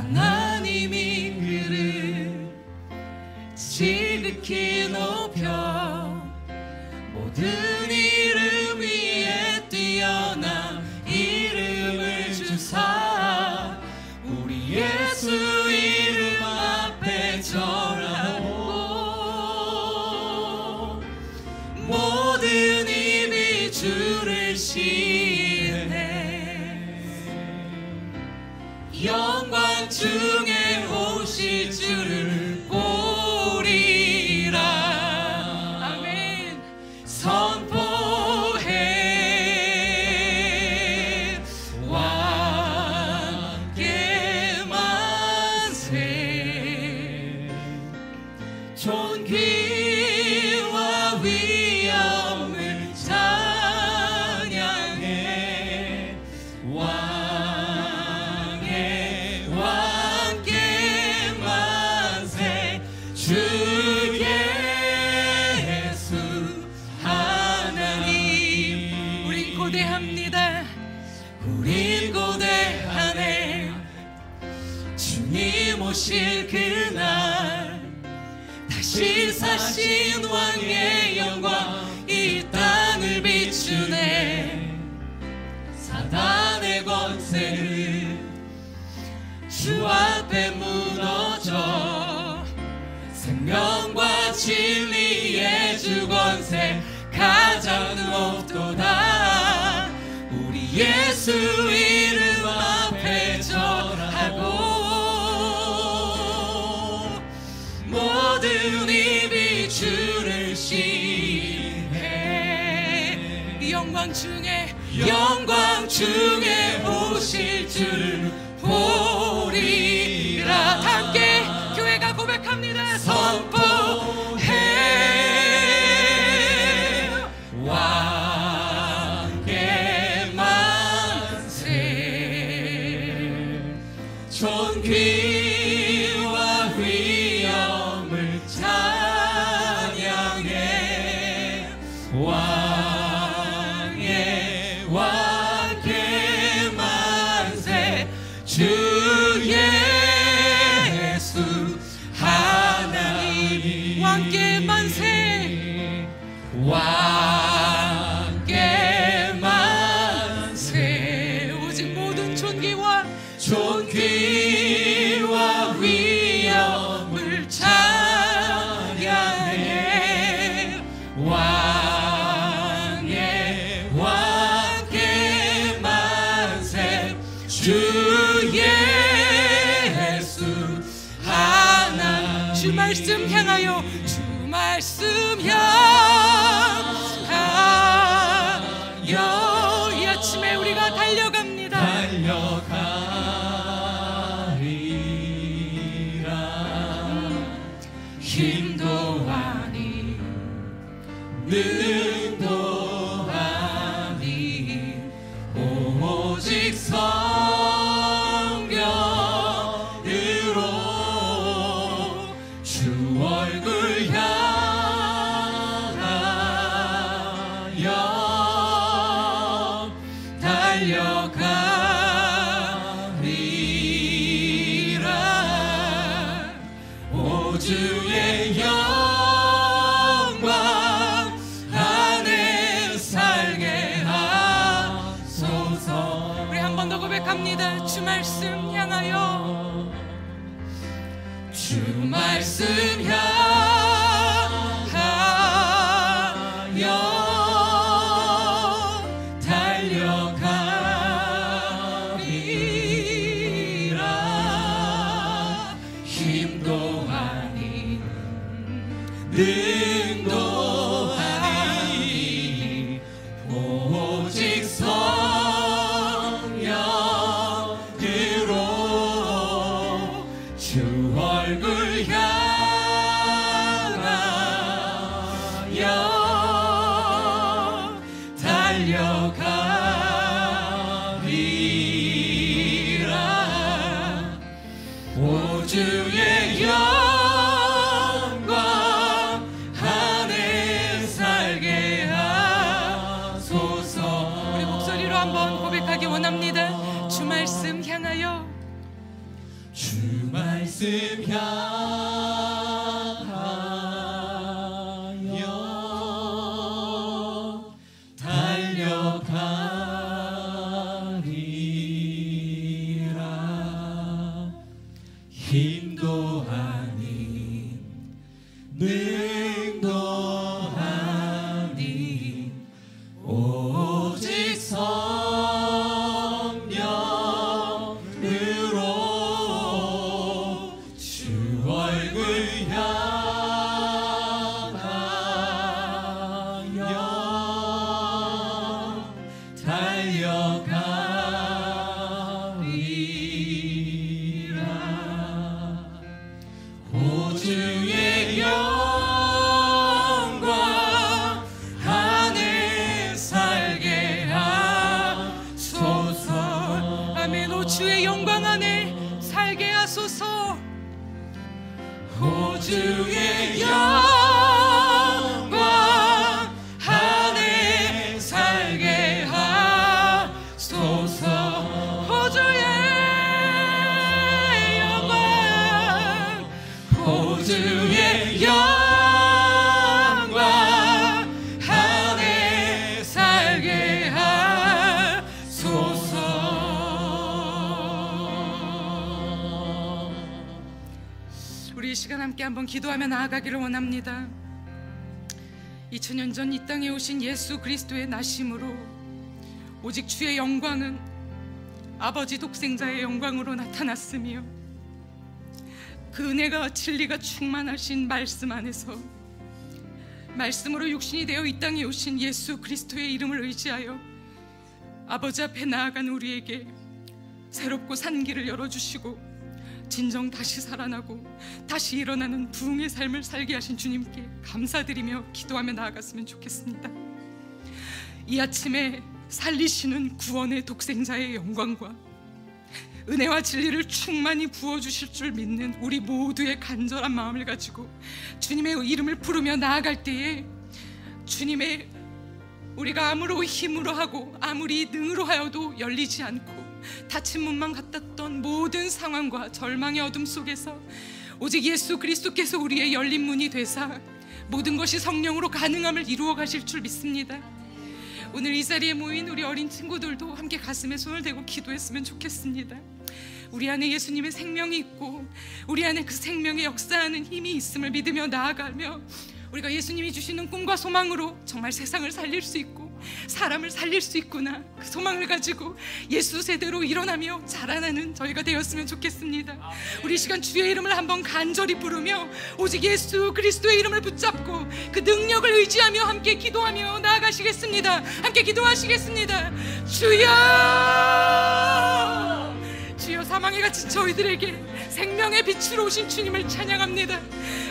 하나님이 그를 지극히 높여 모든 이름 위에 뛰어난 이름을 주사 우리 예수 이름 앞에 절하고 모든 입이 주를 시인해 영광 중에 오실 주를 보리라. 아멘. 선포해 왕께 만세 존귀와 위엄을 찬양해 왕께 만세 주 예수 하나님. 우린 고대합니다. 우린 고대하네 주님 오실 그날 다시 사신 왕의 영광 이 땅을 비추네. 사단의 권세를 주 앞에 무너져 생명과 진리의 주 권세 가장 높도다. 우리 예수 이름 앞에 절하고 모든 입이 주를 시인해 영광 중에 오실 주를 보리라. 다 함께 교회가 고백합니다. 선포해 왕께 만세 존귀와 위엄을 찬양해 왕께 만세 주 예수 하나님. 왕께 만세 왕께 만세 오직 모든 존귀와 위엄을 찬양해 왕께 만세 주 예수 하나. 주 말씀 향하여 주 말씀 향하여 이 아침에 우리가 달려갑니다. 힘도 아니 능도 아니 오직 성령으로 주 얼굴 향하여 달려가리라. 오 주의 영광 안에 살게 하소서. 우리 한 번 더 고백합니다. 주 말씀 향하여 주 말씀 향하여 달려가리라. 힘도 아닌 능도 아닌 오직 성령으로 주 얼굴 향하여 달려가리라. 오 주의 영광 안에 살게 하소서. 우리 목소리로 한번 고백하기 원합니다. 주 말씀 향하여 주 말씀 향하여 달려가리라. 힘도 아닌 능도 아닌 오직 성령으로 주 얼굴 향하여 달려가리라. 호주의 영광 안에 살게 하소서. 아멘. 오 주의 영광 안에 살게 하소서. 호주의 영광 안에 살게 하소서. 호주의 영광, 호주의 영광 안에 살게 하소서. 우리 이 시간 함께 한번 기도하며 나아가기를 원합니다. 2000년 전 이 땅에 오신 예수 그리스도의 나심으로 오직 주의 영광은 아버지 독생자의 영광으로 나타났으며, 그 은혜가 진리가 충만하신 말씀 안에서 말씀으로 육신이 되어 이 땅에 오신 예수 그리스도의 이름을 의지하여 아버지 앞에 나아간 우리에게 새롭고 산 길을 열어주시고 진정 다시 살아나고 다시 일어나는 부흥의 삶을 살게 하신 주님께 감사드리며 기도하며 나아갔으면 좋겠습니다. 이 아침에 살리시는 구원의 독생자의 영광과 은혜와 진리를 충만히 부어주실 줄 믿는 우리 모두의 간절한 마음을 가지고 주님의 이름을 부르며 나아갈 때에 주님의 우리가 아무리 힘으로 하고 아무리 능으로 하여도 열리지 않고 닫힌 문만 같았던 모든 상황과 절망의 어둠 속에서 오직 예수 그리스도께서 우리의 열린 문이 되사 모든 것이 성령으로 가능함을 이루어 가실 줄 믿습니다. 오늘 이 자리에 모인 우리 어린 친구들도 함께 가슴에 손을 대고 기도했으면 좋겠습니다. 우리 안에 예수님의 생명이 있고 우리 안에 그 생명의 역사하는 힘이 있음을 믿으며 나아가며 우리가 예수님이 주시는 꿈과 소망으로 정말 세상을 살릴 수 있고 사람을 살릴 수 있구나, 그 소망을 가지고 예수 세대로 일어나며 자라나는 저희가 되었으면 좋겠습니다. 우리 시간 주의 이름을 한번 간절히 부르며 오직 예수 그리스도의 이름을 붙잡고 그 능력을 의지하며 함께 기도하며 나아가시겠습니다. 함께 기도하시겠습니다. 주여, 주여, 사망에 갇힌 저희들에게 생명의 빛으로 오신 주님을 찬양합니다.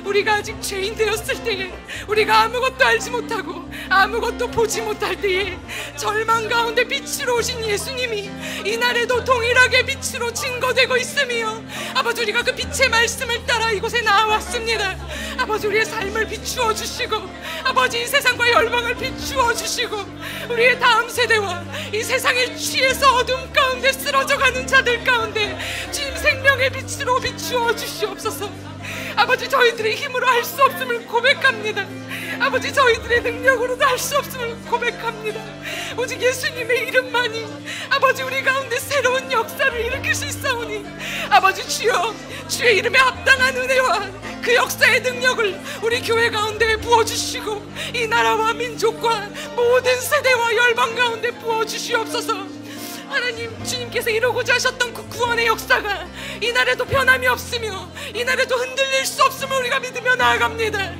우리가 아직 죄인 되었을 때에, 우리가 아무것도 알지 못하고 아무것도 보지 못할 때에 절망 가운데 빛으로 오신 예수님이 이날에도 동일하게 빛으로 증거되고 있으며, 아버지 우리가 그 빛의 말씀을 따라 이곳에 나왔습니다. 아버지 우리의 삶을 비추어 주시고 아버지 이 세상과 열방을 비추어 주시고 우리의 다음 세대와 이 세상에 취해서 어둠 가운데 쓰러져가는 자들 가운데 주님 생명의 빛으로 비추어 주시옵소서. 아버지 저희들의 힘으로 할 수 없음을 고백합니다. 아버지 저희들의 능력으로도 할 수 없음을 고백합니다. 오직 예수님의 이름만이 아버지 우리 가운데 새로운 역사를 일으킬 수 있사오니 아버지 주여, 주의 이름에 합당한 은혜와 그 역사의 능력을 우리 교회 가운데 부어주시고 이 나라와 민족과 모든 세대와 열방 가운데 부어주시옵소서. 하나님, 주님께서 이루고자 하셨던 그 구원의 역사가 이날에도 변함이 없으며 이날에도 흔들릴 수 없음을 우리가 믿으며 나아갑니다.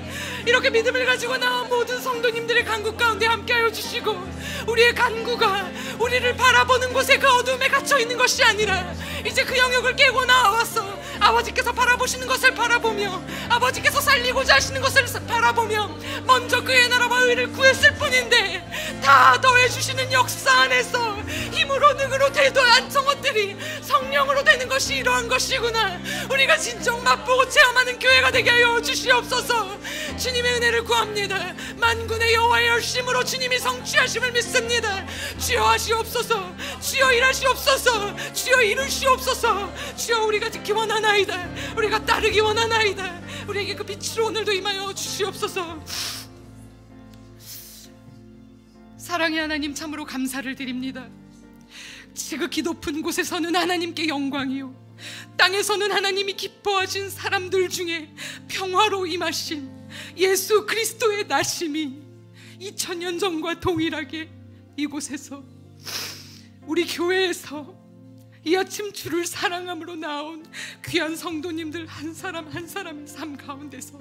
이렇게 믿음을 가지고 나온 모든 성도님들의 간구 가운데 함께하여 주시고 우리의 간구가 우리를 바라보는 곳에 그 어둠에 갇혀있는 것이 아니라 이제 그 영역을 깨고 나와서 아버지께서 바라보시는 것을 바라보며 아버지께서 살리고자 하시는 것을 바라보며 먼저 그의 나라와 의를 구했을 뿐인데 다 더해 주시는 역사 안에서 힘으로 능으로 되도 않던 것들이 성령으로 되는 것이 이러한 것이구나. 우리가 진정 맛보고 체험하는 교회가 되게 하여 주시옵소서. 주님의 은혜를 구합니다. 만군의 여호와의 열심으로 주님이 성취하심을 믿습니다. 주여 하시옵소서. 주여 일하시옵소서. 주여 이루시옵소서. 주여 우리가 듣기 원하나이다. 우리가 따르기 원하나이다. 우리에게 그 빛으로 오늘도 임하여 주시옵소서. 사랑의 하나님, 참으로 감사를 드립니다. 지극히 높은 곳에서는 하나님께 영광이요, 땅에서는 하나님이 기뻐하신 사람들 중에 평화로 임하신 예수 그리스도의 나심이 2000년 전과 동일하게 이곳에서, 우리 교회에서 이 아침 주를 사랑함으로 나온 귀한 성도님들 한 사람 한 사람의 삶 가운데서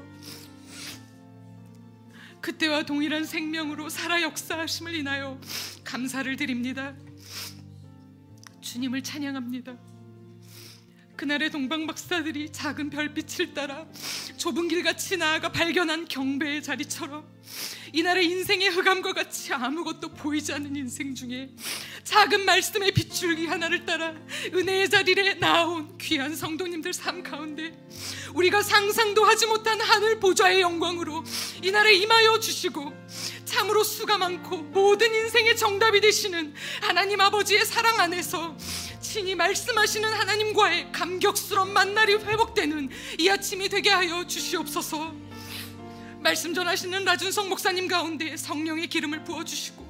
그때와 동일한 생명으로 살아 역사하심을 인하여 감사를 드립니다. 주님을 찬양합니다. 그날의 동방박사들이 작은 별빛을 따라 좁은 길같이 나아가 발견한 경배의 자리처럼, 이날의 인생의 흑암과 같이 아무것도 보이지 않는 인생 중에 작은 말씀의 빗줄기 하나를 따라 은혜의 자리에 나온 귀한 성도님들 삶 가운데 우리가 상상도 하지 못한 하늘 보좌의 영광으로 이날에 임하여 주시고, 참으로 수가 많고 모든 인생의 정답이 되시는 하나님 아버지의 사랑 안에서 친히 말씀하시는 하나님과의 감격스러운 만날이 회복되는 이 아침이 되게 하여 주시옵소서. 말씀 전하시는 라준성 목사님 가운데 성령의 기름을 부어주시고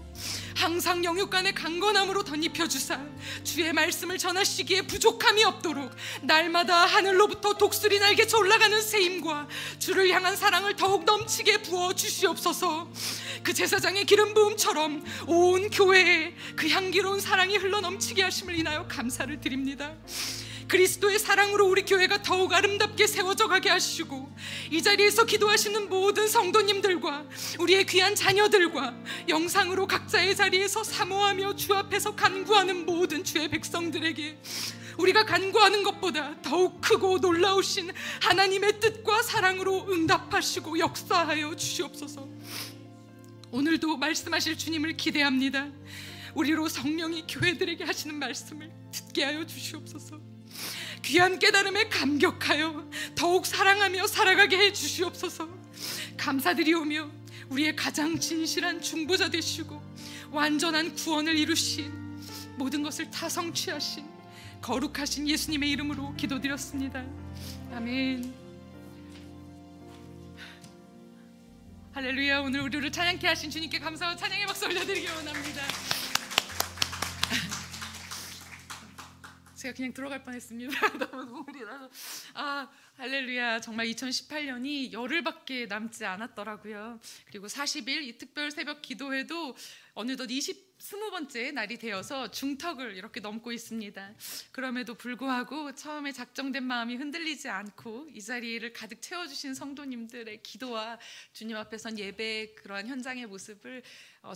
항상 영육간의 강건함으로 덧입혀주사 주의 말씀을 전하시기에 부족함이 없도록 날마다 하늘로부터 독수리 날개쳐 올라가는 세임과 주를 향한 사랑을 더욱 넘치게 부어주시옵소서. 그 제사장의 기름 부음처럼 온 교회에 그 향기로운 사랑이 흘러넘치게 하심을 인하여 감사를 드립니다. 그리스도의 사랑으로 우리 교회가 더욱 아름답게 세워져 가게 하시고, 이 자리에서 기도하시는 모든 성도님들과 우리의 귀한 자녀들과 영상으로 각자의 자리에서 사모하며 주 앞에서 간구하는 모든 주의 백성들에게 우리가 간구하는 것보다 더욱 크고 놀라우신 하나님의 뜻과 사랑으로 응답하시고 역사하여 주시옵소서. 오늘도 말씀하실 주님을 기대합니다. 우리로 성령이 교회들에게 하시는 말씀을 듣게 하여 주시옵소서. 귀한 깨달음에 감격하여 더욱 사랑하며 살아가게 해 주시옵소서. 감사드리오며 우리의 가장 진실한 중보자 되시고 완전한 구원을 이루신, 모든 것을 다 성취하신 거룩하신 예수님의 이름으로 기도드렸습니다. 아멘. 할렐루야. 오늘 우리를 찬양케 하신 주님께 감사와 찬양의 박수 올려드리기 원합니다. 제가 그냥 들어갈 뻔했습니다. 너무 눈물이 나서. 할렐루야. 정말 2018년이 열흘밖에 남지 않았더라고요. 그리고 40일 이 특별 새벽 기도회도 어느덧 20번째 날이 되어서 중턱을 이렇게 넘고 있습니다. 그럼에도 불구하고 처음에 작정된 마음이 흔들리지 않고 이 자리를 가득 채워주신 성도님들의 기도와 주님 앞에 선 예배의 그러한 현장의 모습을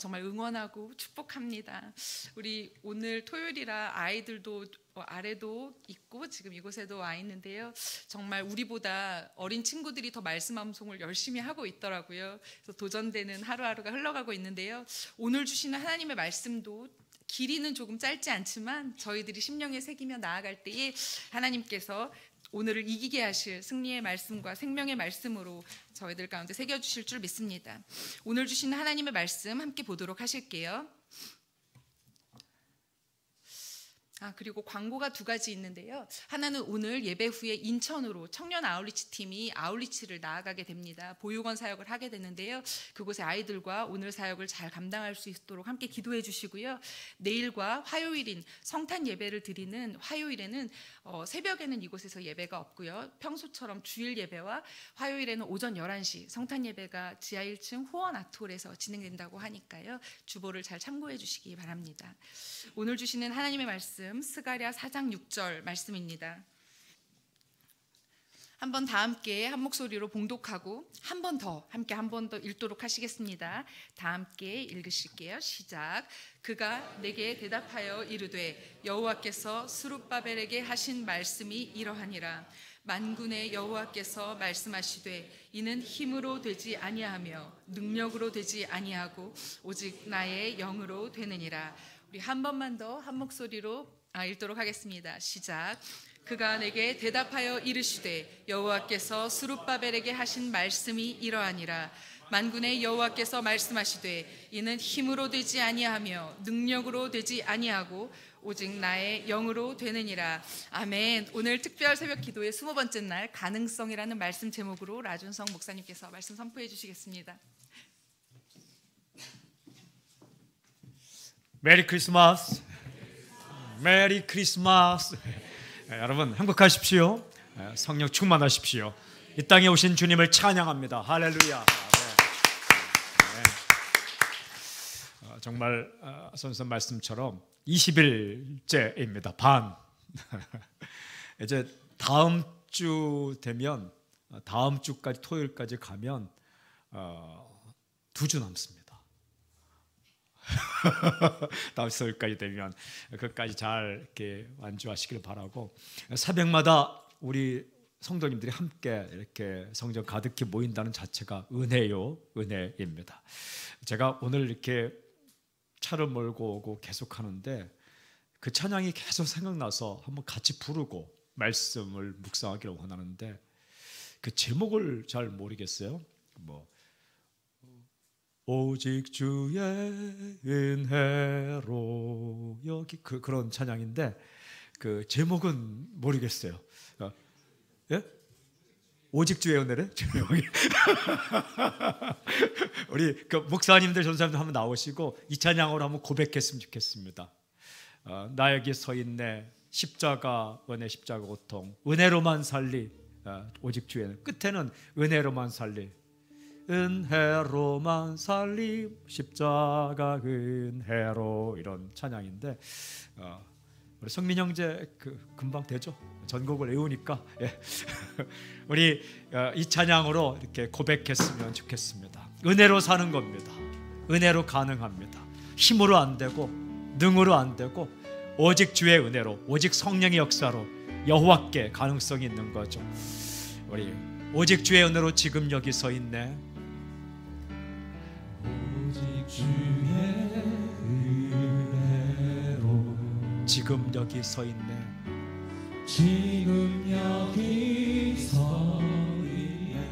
정말 응원하고 축복합니다. 우리 오늘 토요일이라 아이들도 아래도 있고 지금 이곳에도 와 있는데요. 정말 우리보다 어린 친구들이 더 말씀 암송을 열심히 하고 있더라고요. 그래서 도전되는 하루하루가 흘러가고 있는데요. 오늘 주시는 하나님의 말씀도 길이는 조금 짧지 않지만 저희들이 심령에 새기며 나아갈 때에 하나님께서 오늘을 이기게 하실 승리의 말씀과 생명의 말씀으로 저희들 가운데 새겨주실 줄 믿습니다. 오늘 주시는 하나님의 말씀 함께 보도록 하실게요. 그리고 광고가 두 가지 있는데요. 하나는 오늘 예배 후에 인천으로 청년 아울리치 팀이 아울리치를 나아가게 됩니다. 보육원 사역을 하게 되는데요. 그곳의 아이들과 오늘 사역을 잘 감당할 수 있도록 함께 기도해 주시고요. 내일과 화요일인 성탄 예배를 드리는 화요일에는 새벽에는 이곳에서 예배가 없고요. 평소처럼 주일 예배와 화요일에는 오전 11시 성탄 예배가 지하 1층 후원 아트홀에서 진행된다고 하니까요. 주보를 잘 참고해 주시기 바랍니다. 오늘 주시는 하나님의 말씀 스가랴 4장 6절 말씀입니다. 한번 다 함께 한 목소리로 봉독하고 한 번 더 함께 한 번 더 읽도록 하시겠습니다. 다 함께 읽으실게요. 시작. 그가 내게 대답하여 이르되 여호와께서 스룹바벨에게 하신 말씀이 이러하니라. 만군의 여호와께서 말씀하시되 이는 힘으로 되지 아니하며 능력으로 되지 아니하고 오직 나의 영으로 되느니라. 우리 한 번만 더 한 목소리로 읽도록 하겠습니다. 시작. 그가 내게 대답하여 이르시되 여호와께서 스룹바벨에게 하신 말씀이 이러하니라. 만군의 여호와께서 말씀하시되 이는 힘으로 되지 아니하며 능력으로 되지 아니하고 오직 나의 영으로 되느니라. 아멘. 오늘 특별 새벽 기도의 20번째 날 가능성이라는 말씀 제목으로 라준성 목사님께서 말씀 선포해 주시겠습니다. 메리 크리스마스. 메리 크리스마스. 여러분 행복하십시오. 성령 충만하십시오. 이 땅에 오신 주님을 찬양합니다. 할렐루야. 정말 선생 말씀처럼 20일째입니다. 반. 이제 다음 주 되면, 다음 주까지 토요일까지 가면 2주 남습니다. 다음 토요일까지 되면 그까지 잘 이렇게 완주하시길 바라고, 새벽마다 우리 성도님들이 함께 이렇게 성전 가득히 모인다는 자체가 은혜요, 은혜입니다. 제가 오늘 이렇게 차를 몰고 오고 계속 하는데 그 찬양이 계속 생각나서 한번 같이 부르고 말씀을 묵상하기를 원하는데, 그 제목을 잘 모르겠어요. 오직 주의 은혜로, 여기 그런 찬양인데 그 제목은 모르겠어요. 예? 오직 주의 은혜래? 우리 그 목사님들, 전사님들 한번 나오시고 이 찬양으로 한번 고백했으면 좋겠습니다. 나 여기 서 있네, 십자가 은혜, 십자가 고통, 은혜로만 살리, 오직 주의 은혜. 끝에는 은혜로만 살리, 은혜로만 살리, 십자가 은혜로, 이런 찬양인데 우리 성민 형제 금방 되죠? 전곡을 외우니까. 예. 우리 이 찬양으로 이렇게 고백했으면 좋겠습니다. 은혜로 사는 겁니다. 은혜로 가능합니다. 힘으로 안 되고 능으로 안 되고 오직 주의 은혜로, 오직 성령의 역사로 여호와께 가능성이 있는 거죠. 우리 오직 주의 은혜로 지금 여기 서 있네. 오직 주의 은혜로 지금 여기 서 있네. 지금 여기 서 있네.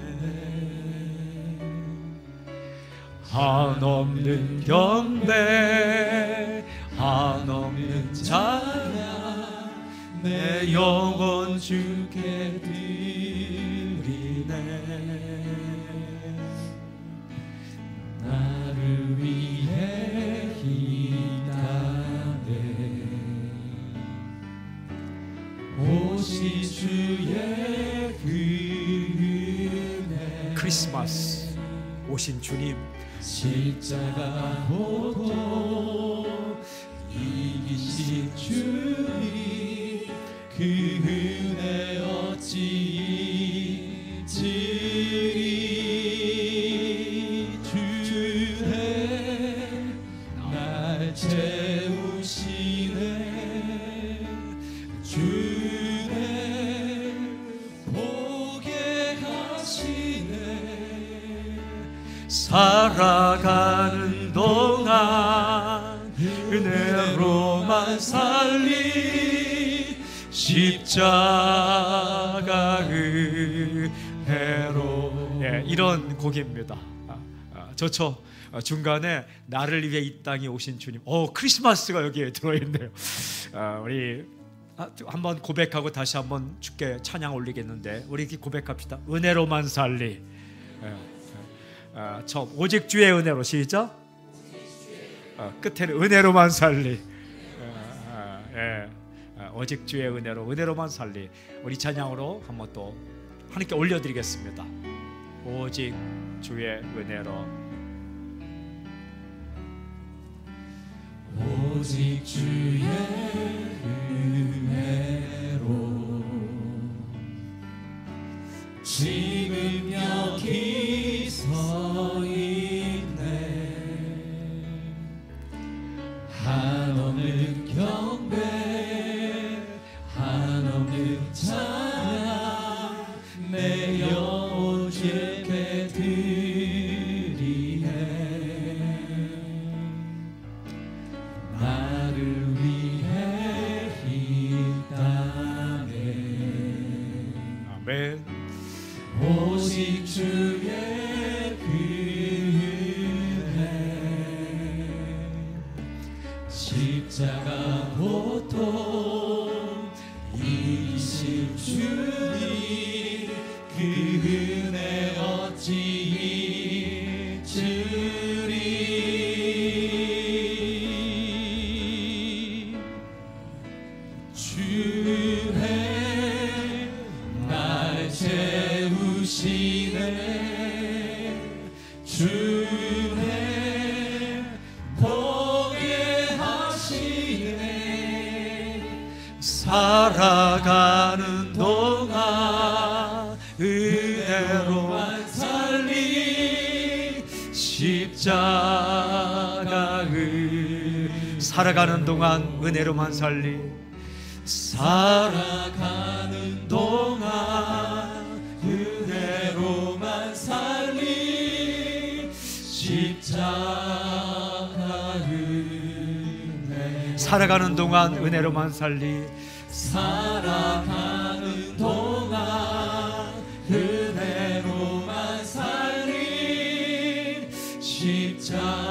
한없는 경배, 한없는 찬양, 내 영혼 주께 드리네. 나를 위해 희나네. 오직 주의 은혜. 크리스마스 오신 주님, 십자가 고통 이기신 주님, 그 은혜 어찌 잊으리. 주네 날 채우시네. 주네 보게 하시네. 살아가는 동안 은혜로만 살리, 십자가 은혜로. 예, 이런 곡입니다. 좋죠. 중간에 나를 위해 이 땅에 오신 주님. 크리스마스가 여기에 들어있네요. 우리 한번 고백하고 다시 한번 주께 찬양 올리겠는데, 우리 이렇게 고백합시다. 은혜로만 살리. 처음 오직 주의 은혜로, 시작. 끝에는 은혜로만 살리. 오직 주의 은혜로, 은혜로만 살리. 우리 찬양으로 한번 또 하나님께 올려드리겠습니다. 오직 주의 은혜로. 오직 주의 은혜로 지금 여기 서 있네. 한없는 경배, 한없는 찬양, 십자가 고통 이기신 주님 그 은혜 어찌 잊으리. 주의 날 채우시네. 주의 보게 하시네. 살아가는 동안 은혜로만 살리. 십자가 살아가는 동안 은혜로만 살리. 살아가는 동안 은혜로만 살리. 십자가 은혜. 살아가는 동안 은혜로만 살리. 살아가는 동안 은혜로만 살리. 십자가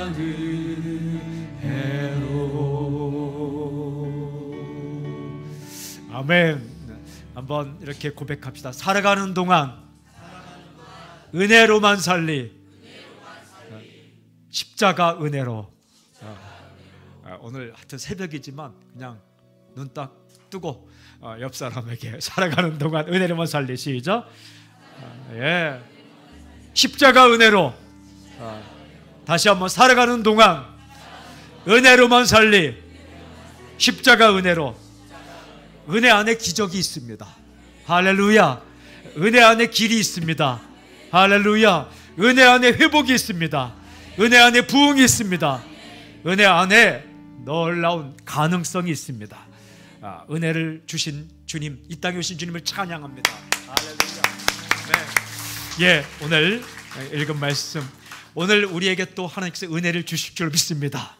은혜로. 아멘. 한번 이렇게 고백합시다. 살아가는 동안 은혜로만 살리. 십자가 은혜로. 오늘 하여튼 새벽이지만 그냥 눈 딱 뜨고 옆 사람에게 살아가는 동안 은혜로만 살리. 시작. 예. 십자가 은혜로. 다시 한번 살아가는 동안 은혜로만 살리. 십자가 은혜로. 은혜 안에 기적이 있습니다. 할렐루야. 은혜 안에 길이 있습니다. 할렐루야. 은혜 안에 회복이 있습니다. 은혜 안에 부흥이 있습니다. 은혜 안에 놀라운 가능성이 있습니다. 은혜를 주신 주님, 이 땅에 오신 주님을 찬양합니다. 할렐루야. 네. 예, 오늘 읽은 말씀, 오늘 우리에게 또 하나님께서 은혜를 주실 줄 믿습니다.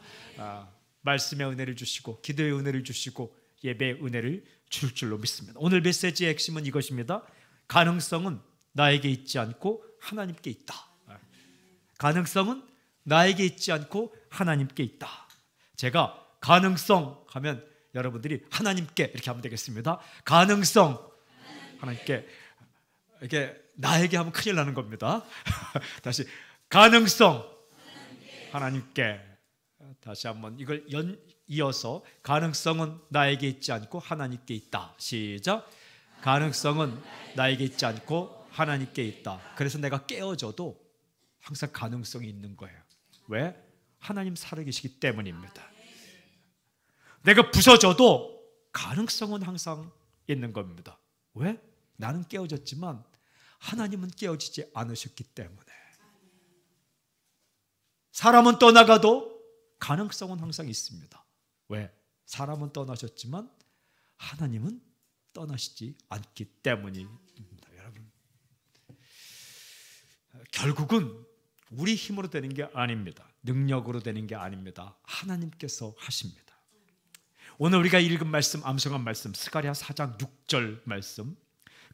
말씀의 은혜를 주시고 기도의 은혜를 주시고 예배의 은혜를 줄 줄로 믿습니다. 오늘 메시지의 핵심은 이것입니다. 가능성은 나에게 있지 않고 하나님께 있다. 가능성은 나에게 있지 않고 하나님께 있다. 제가 가능성 하면 여러분들이 하나님께 이렇게 하면 되겠습니다. 가능성 하나님께. 이게 나에게 하면 큰일 나는 겁니다. 다시 가능성 하나님께. 다시 한번 이걸 이어서 가능성은 나에게 있지 않고 하나님께 있다. 시작. 가능성은 나에게 있지 않고 하나님께 있다. 그래서 내가 깨어져도 항상 가능성이 있는 거예요. 왜? 하나님 살아계시기 때문입니다. 내가 부서져도 가능성은 항상 있는 겁니다. 왜? 나는 깨어졌지만 하나님은 깨어지지 않으셨기 때문에. 사람은 떠나가도 가능성은 항상 있습니다. 왜? 사람은 떠나셨지만 하나님은 떠나시지 않기 때문입니다. 여러분, 결국은 우리 힘으로 되는 게 아닙니다. 능력으로 되는 게 아닙니다. 하나님께서 하십니다. 오늘 우리가 읽은 말씀, 암송한 말씀, 스가랴 4장 6절 말씀,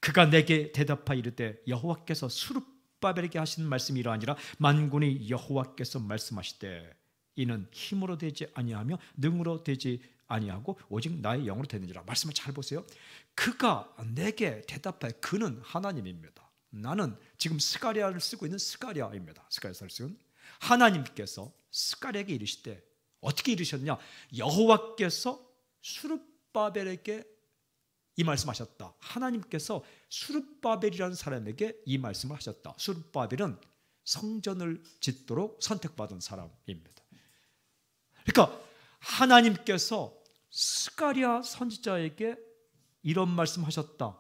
그가 내게 대답하여 이르되 여호와께서 스룹바벨에게 하시는 말씀이 이러하니라. 만군의 여호와께서 말씀하시되 이는 힘으로 되지 아니하며 능으로 되지 아니하고 오직 나의 영으로 되느니라. 말씀을 잘 보세요. 그가 내게 대답하여, 그는 하나님입니다. 나는 지금 스가랴를 쓰고 있는 스가랴입니다. 스가랴를 쓰는 하나님께서 스가랴에게 이르시되, 어떻게 이르셨냐? 여호와께서 수룹바벨에게 이 말씀하셨다. 하나님께서 수룹바벨이라는 사람에게 이 말씀을 하셨다. 수룹바벨은 성전을 짓도록 선택받은 사람입니다. 그러니까 하나님께서 스가랴 선지자에게 이런 말씀하셨다.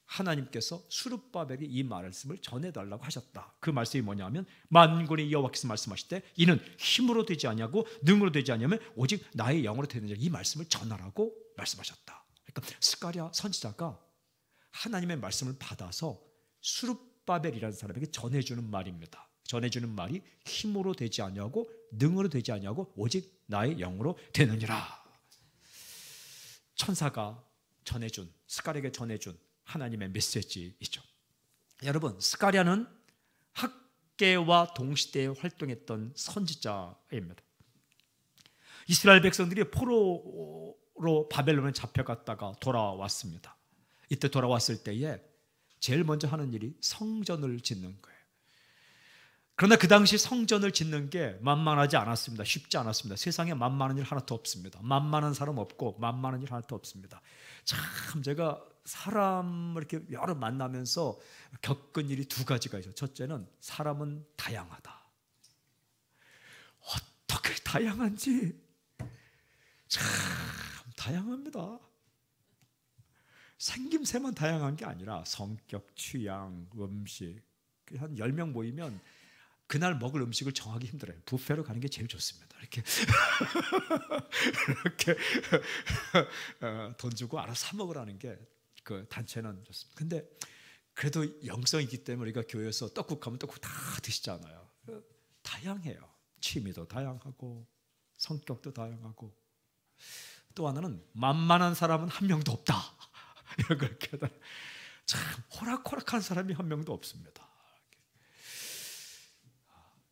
하나님께서 수룹바벨이 이 말씀을 전해달라고 하셨다. 그 말씀이 뭐냐면 만군의 여호와께서 말씀하시되 이는 힘으로 되지 아니하고 능으로 되지 아니하면 오직 나의 영으로 되느니라. 이 말씀을 전하라고 말씀하셨다. 그러니까 스가랴 선지자가 하나님의 말씀을 받아서 수룹바벨이라는 사람에게 전해주는 말입니다. 전해주는 말이 힘으로 되지 아니하고 능으로 되지 아니하고 오직 나의 영으로 되느니라. 천사가 전해준, 스가랴에게 전해준 하나님의 메시지이죠. 여러분, 스가랴는 학계와 동시대에 활동했던 선지자입니다. 이스라엘 백성들이 포로로 바벨론에 잡혀갔다가 돌아왔습니다. 이때 돌아왔을 때에 제일 먼저 하는 일이 성전을 짓는 거예요. 그러나 그 당시 성전을 짓는 게 만만하지 않았습니다. 쉽지 않았습니다. 세상에 만만한 일 하나도 없습니다. 만만한 사람 없고 만만한 일 하나도 없습니다. 참 제가 사람을 이렇게 여러 만나면서 겪은 일이 두 가지가 있어요. 첫째는 사람은 다양하다. 어떻게 다양한지 참 다양합니다. 생김새만 다양한 게 아니라 성격, 취향, 음식 한 10명 모이면 그날 먹을 음식을 정하기 힘들어요. 뷔페로 가는 게 제일 좋습니다. 이렇게 돈 주고 알아서 사 먹으라는 게 그 단체는 좋습니다. 근데 그래도 영성이 있기 때문에 우리가 교회에서 떡국 하면 떡국 다 드시잖아요. 다양해요. 취미도 다양하고 성격도 다양하고 또 하나는 만만한 사람은 한 명도 없다. 이런 걸 참 호락호락한 사람이 한 명도 없습니다.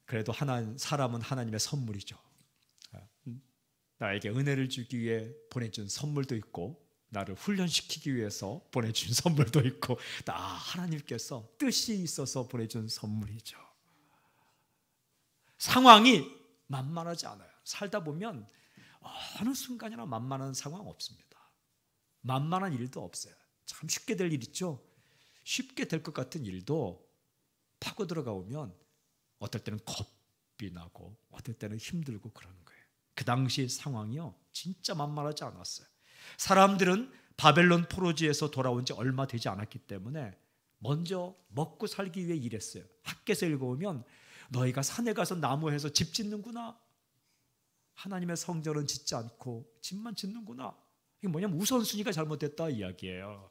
그래도 사람은 하나님의 선물이죠. 나에게 은혜를 주기 위해 보내준 선물도 있고 나를 훈련시키기 위해서 보내준 선물도 있고 다 하나님께서 뜻이 있어서 보내준 선물이죠. 상황이 만만하지 않아요. 살다 보면 어느 순간이나 만만한 상황 없습니다. 만만한 일도 없어요. 참 쉽게 될 일 있죠. 쉽게 될 것 같은 일도 파고 들어가 보면 어떨 때는 겁이 나고 어떨 때는 힘들고 그러는 거예요. 그 당시 상황이요 진짜 만만하지 않았어요. 사람들은 바벨론 포로지에서 돌아온 지 얼마 되지 않았기 때문에 먼저 먹고 살기 위해 일했어요. 학교에서 읽어보면 너희가 산에 가서 나무해서 집 짓는구나. 하나님의 성전은 짓지 않고 집만 짓는구나. 이게 뭐냐면 우선순위가 잘못됐다 이야기예요.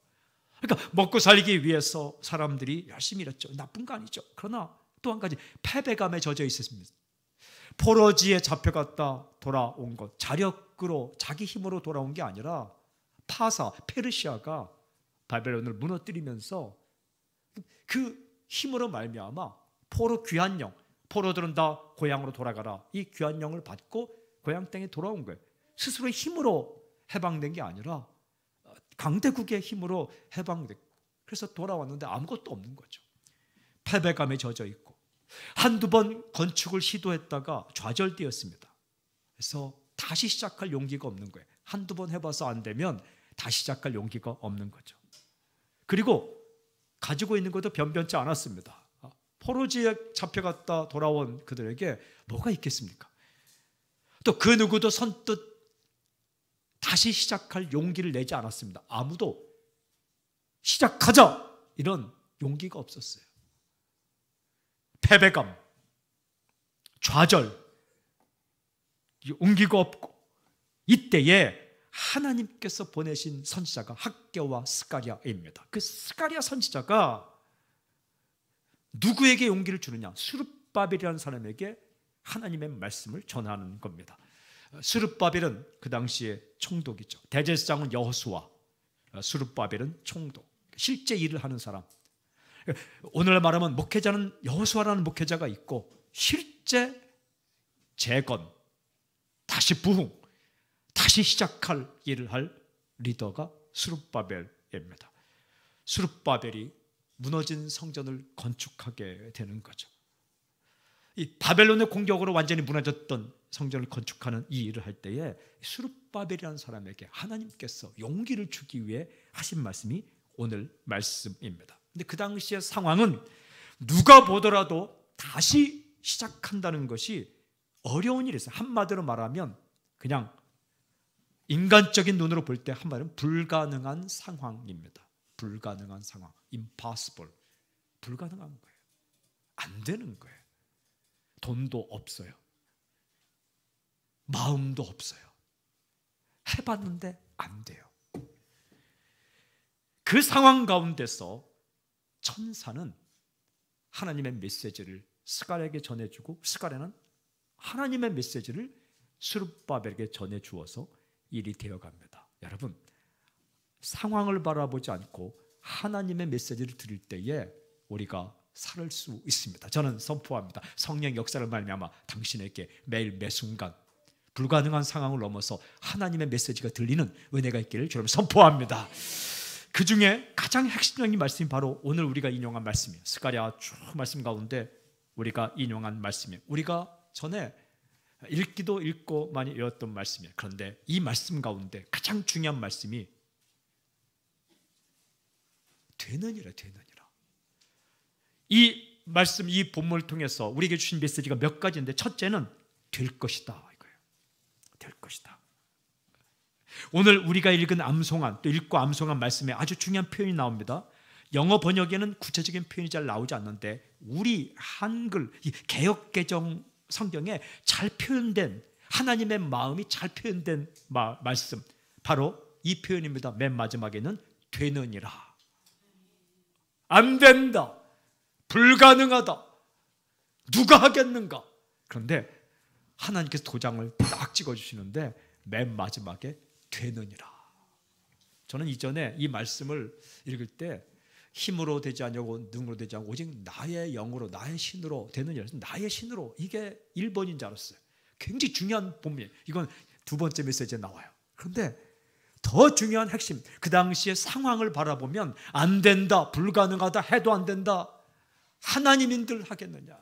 그러니까 먹고 살기 위해서 사람들이 열심히 일했죠. 나쁜 거 아니죠. 그러나 또 한 가지 패배감에 젖어 있었습니다. 포로지에 잡혀갔다 돌아온 것, 자력으로 자기 힘으로 돌아온 게 아니라 페르시아가 바벨론을 무너뜨리면서 그 힘으로 말미암아 포로 귀환령, 포로들은 다 고향으로 돌아가라. 이 귀환령을 받고 고향 땅에 돌아온 거예요. 스스로의 힘으로 해방된 게 아니라 강대국의 힘으로 해방된. 그래서 돌아왔는데 아무것도 없는 거죠. 패배감에 젖어 있고 한두 번 건축을 시도했다가 좌절되었습니다. 그래서 다시 시작할 용기가 없는 거예요. 한두 번 해봐서 안 되면 다시 시작할 용기가 없는 거죠. 그리고 가지고 있는 것도 변변치 않았습니다. 포로지에 잡혀갔다 돌아온 그들에게 뭐가 있겠습니까? 또 그 누구도 선뜻 다시 시작할 용기를 내지 않았습니다. 아무도 시작하자 이런 용기가 없었어요. 패배감, 좌절, 용기가 없고 이때에 하나님께서 보내신 선지자가 학개와 스가랴입니다. 그 스가랴 선지자가 누구에게 용기를 주느냐? 스룹바벨이라는 사람에게 하나님의 말씀을 전하는 겁니다. 스룹바벨은 그 당시에 총독이죠. 대제사장은 여호수아, 스룹바벨은 총독, 실제 일을 하는 사람. 오늘 말하면 목회자는 여호수아라는 목회자가 있고 실제 재건, 다시 부흥, 다시 시작할 일을 할 리더가 스룹바벨입니다. 스룹바벨이 무너진 성전을 건축하게 되는 거죠. 이 바벨론의 공격으로 완전히 무너졌던 성전을 건축하는 이 일을 할 때에 스룹바벨이라는 사람에게 하나님께서 용기를 주기 위해 하신 말씀이 오늘 말씀입니다. 근데 그 당시의 상황은 누가 보더라도 다시 시작한다는 것이 어려운 일이었어요. 한마디로 말하면 그냥 인간적인 눈으로 볼 때 한마디로 불가능한 상황입니다. 불가능한 상황, impossible, 불가능한 거예요. 안 되는 거예요. 돈도 없어요. 마음도 없어요. 해봤는데 안 돼요. 그 상황 가운데서 천사는 하나님의 메시지를 스가랴에게 전해주고 스가랴는 하나님의 메시지를 스룹바벨에게 전해주어서 일이 되어갑니다. 여러분, 상황을 바라보지 않고 하나님의 메시지를 들을 때에 우리가 살 수 있습니다. 저는 선포합니다. 성령 역사를 말미암아 당신에게 매일 매순간 불가능한 상황을 넘어서 하나님의 메시지가 들리는 은혜가 있기를 주님 선포합니다. 그 중에 가장 핵심적인 말씀이 바로 오늘 우리가 인용한 말씀이에요. 스가랴 쭉 말씀 가운데 우리가 인용한 말씀이에요. 우리가 전에 읽기도 읽고 많이 외웠던 말씀이에요. 그런데 이 말씀 가운데 가장 중요한 말씀이 되느니라. 이 말씀, 이 본문을 통해서 우리에게 주신 메시지가 몇 가지인데 첫째는 될 것이다 이거예요. 될 것이다. 오늘 우리가 읽은 암송한, 또 읽고 암송한 말씀에 아주 중요한 표현이 나옵니다. 영어 번역에는 구체적인 표현이 잘 나오지 않는데 우리 한글 이 개역개정 성경에 잘 표현된 하나님의 마음이 잘 표현된 말씀, 바로 이 표현입니다. 맨 마지막에는 되느니라. 안 된다, 불가능하다, 누가 하겠는가. 그런데 하나님께서 도장을 딱 찍어주시는데 맨 마지막에 되느니라. 저는 이전에 이 말씀을 읽을 때 힘으로 되지 않냐고 능으로 되지 않고 오직 나의 영으로 나의 신으로 되느니라. 나의 신으로, 이게 1번인 줄 알았어요. 굉장히 중요한 본문이에요. 이건 두 번째 메시지에 나와요. 그런데 더 중요한 핵심, 그 당시의 상황을 바라보면 안 된다, 불가능하다, 해도 안 된다, 하나님인들 하겠느냐,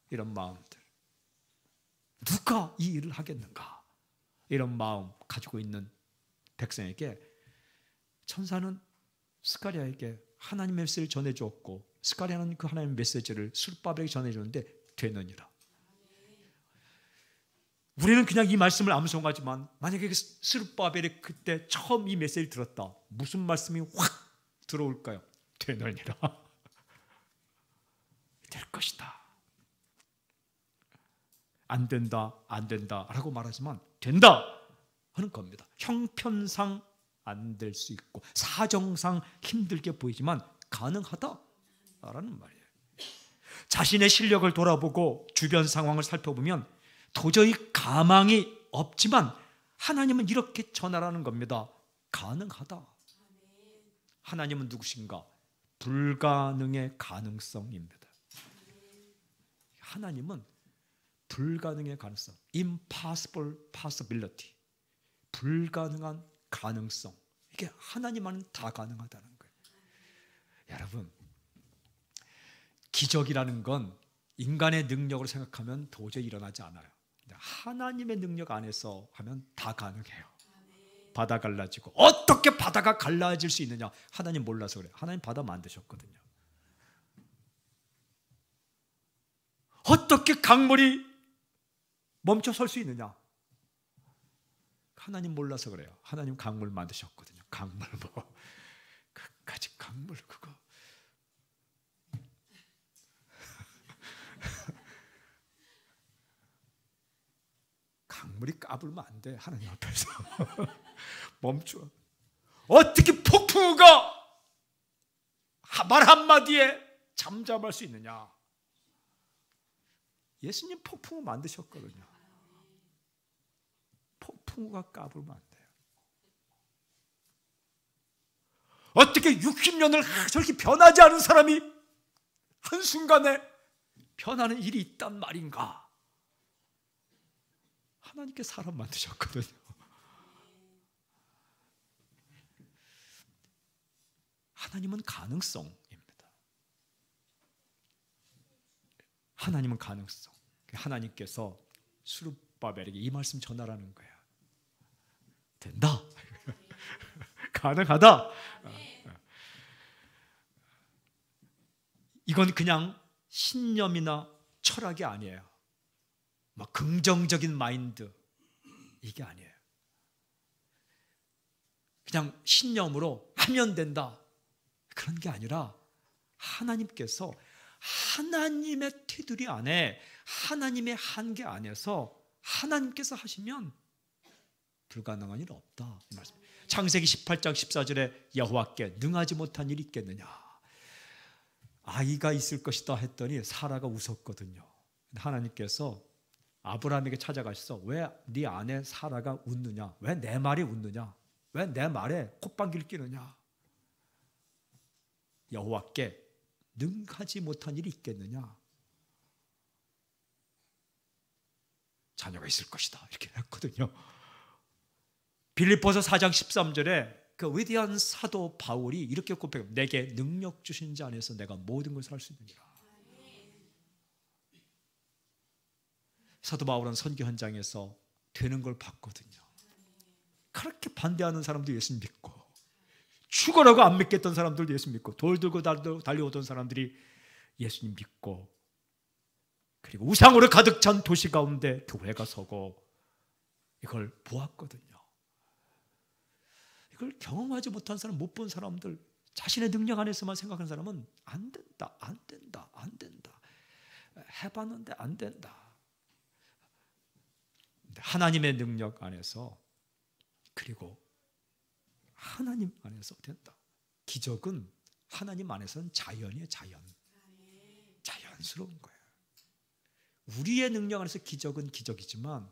이런 마음들, 누가 이 일을 하겠는가, 이런 마음 가지고 있는 백성에게 천사는 스가랴에게 하나님의 메시지를 전해주었고, 스가랴는 그 하나님의 메시지를 스룹바벨에게 전해주는데 되느니라. 우리는 그냥 이 말씀을 암송하지만 만약에 스룹바벨이 그때 처음 이 메시지를 들었다, 무슨 말씀이 확 들어올까요? 되느니라. 될 것이다. 안 된다, 안 된다 라고 말하지만 된다 하는 겁니다. 형편상 안 될 수 있고 사정상 힘들게 보이지만 가능하다라는 말이에요. 자신의 실력을 돌아보고 주변 상황을 살펴보면 도저히 가망이 없지만 하나님은 이렇게 전하라는 겁니다. 가능하다. 하나님은 누구신가? 불가능의 가능성입니다. 하나님은 불가능의 가능성, impossible possibility, 불가능한 가능성, 이게 하나님만은 다 가능하다는 거예요. 여러분, 기적이라는 건 인간의 능력으로 생각하면 도저히 일어나지 않아요. 하나님의 능력 안에서 하면 다 가능해요. 바다 갈라지고, 어떻게 바다가 갈라질 수 있느냐? 하나님 몰라서 그래요. 하나님 바다 만드셨거든요. 어떻게 강물이 멈춰 설 수 있느냐? 하나님 몰라서 그래요. 하나님 강물 만드셨거든요. 강물 뭐 그까짓 강물 그거 강물이 까불면 안 돼. 하나님 앞에서 멈춰. 어떻게 폭풍우가 말 한마디에 잠잠할 수 있느냐? 예수님 폭풍우 만드셨거든요. 폭풍우가 까불면 안 돼요. 어떻게 60년을 저렇게 변하지 않은 사람이 한순간에 변하는 일이 있단 말인가? 하나님께 사람 만드셨거든요. 하나님은 가능성입니다. 하나님은 가능성. 하나님께서 스룹바벨에게 이 말씀 전하라는 거야. 된다. 가능하다. 이건 그냥 신념이나 철학이 아니에요. 막 긍정적인 마인드, 이게 아니에요. 그냥 신념으로 하면 된다, 그런 게 아니라 하나님께서 하나님의 테두리 안에, 하나님의 한계 안에서 하나님께서 하시면 불가능한 일 없다, 이 말씀. 창세기 18장 14절에 여호와께 능하지 못한 일이 있겠느냐, 아이가 있을 것이다 했더니 사라가 웃었거든요. 하나님께서 아브라함에게 찾아가셔서 왜 네 아내 사라가 웃느냐, 왜 내 말이 웃느냐, 왜 내 말에 콧방귀를 끼느냐, 여호와께 능하지 못한 일이 있겠느냐. 자녀가 있을 것이다 이렇게 했거든요. 빌립보서 4장 13절에 그 위대한 사도 바울이 이렇게 고백합니다. 내게 능력 주신 자 안에서 내가 모든 것을 할 수 있느니라. 사도 바울은 선교 현장에서 되는 걸 봤거든요. 그렇게 반대하는 사람도 예수 믿고, 죽어라고 안 믿겠던 사람들도 예수 믿고, 돌 들고 달려오던 사람들이 예수님 믿고, 그리고 우상으로 가득 찬 도시 가운데 교회가 서고, 이걸 보았거든요. 이걸 경험하지 못한 사람, 못 본 사람들, 자신의 능력 안에서만 생각하는 사람은 안 된다, 안 된다, 안 된다, 해봤는데 안 된다. 하나님의 능력 안에서, 그리고 하나님 안에서 된다. 기적은 하나님 안에서는 자연이에요. 자연스러운 거예요. 우리의 능력 안에서 기적은 기적이지만